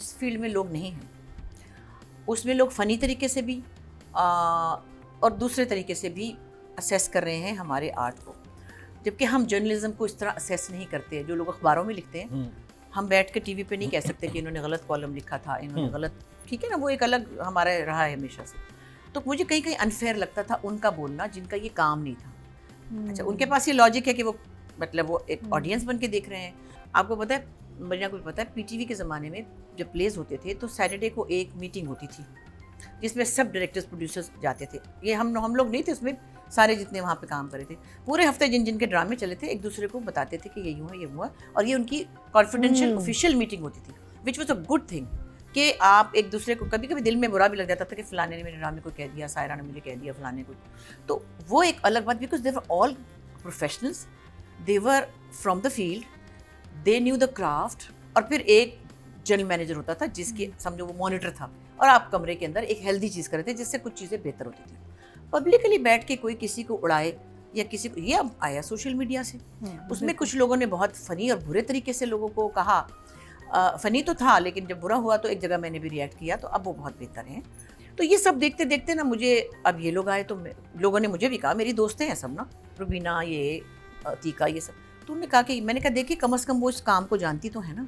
اس field میں لوگ نہیں ہیں، اس میں لوگ فنی طریقے سے بھی اور دوسرے طریقے سے بھی اسیس کر رہے ہیں ہمارے آرٹ کو، جبکہ ہم جرنلزم کو اس طرح اسیس نہیں کرتے. جو لوگ اخباروں میں لکھتے ہیں ہم بیٹھ کے ٹی وی پہ نہیں کہہ سکتے کہ انہوں نے غلط کالم لکھا تھا، انہوں نے غلط، ٹھیک ہے نا، وہ ایک الگ ہمارا رہا ہے ہمیشہ سے. تو مجھے کہیں کہیں انفیئر لگتا تھا ان کا بولنا جن کا یہ کام نہیں تھا. اچھا، ان کے پاس یہ لاجک ہے کہ وہ مطلب وہ ایک آڈینس بن کے دیکھ رہے ہیں. آپ کو پتہ ہے، مجھے کچھ پتہ ہے، پی ٹی وی کے زمانے میں جب پلیز ہوتے تھے تو سیٹرڈے کو ایک میٹنگ ہوتی تھی جس میں سب ڈائریکٹرز پروڈیوسرز جاتے تھے. یہ ہم لوگ نہیں تھے اس میں، سارے جتنے وہاں پہ کام کرے تھے پورے ہفتے جن کے ڈرامے چلے تھے ایک دوسرے کو بتاتے تھے کہ یہ یوں ہے، یہ ہوا. اور یہ ان کی کانفیڈینشیل آفیشیل میٹنگ ہوتی تھی، which was a good thing کہ آپ ایک دوسرے کو، کبھی کبھی دل میں برا بھی لگ جاتا تھا کہ فلانے نے میرے ڈرامے کو کہہ دیا، سائرہ نے مجھے کہہ دیا، فلانے کو. تو وہ ایک الگ بات، because they were all professionals, they were from the field, they knew the craft. اور پھر ایک جنرل مینیجر ہوتا تھا جس کی سمجھو وہ مانیٹر تھا، اور آپ کمرے کے اندر ایک ہیلدی چیز کر رہے تھے جس سے کچھ چیزیں بہتر ہوتی تھیں. پبلکلی بیٹھ کے کوئی کسی کو اڑائے یا کسی کو، یہ اب آیا سوشل میڈیا سے. اس میں کچھ لوگوں نے بہت فنی اور برے طریقے سے لوگوں کو کہا. فنی تو تھا لیکن جب برا ہوا تو ایک جگہ میں نے بھی ریئیکٹ کیا، تو اب وہ بہت بہتر ہیں. تو یہ سب دیکھتے دیکھتے نا مجھے اب یہ لوگ آئے تو لوگوں نے مجھے بھی کہا، میری دوستیں ہیں سب نا، روبینہ، یہ عتیقہ، یہ سب. تو انہوں نے کہا کہ میں نے کہا دیکھیے کم از کم وہ اس کام کو جانتی تو ہے نا.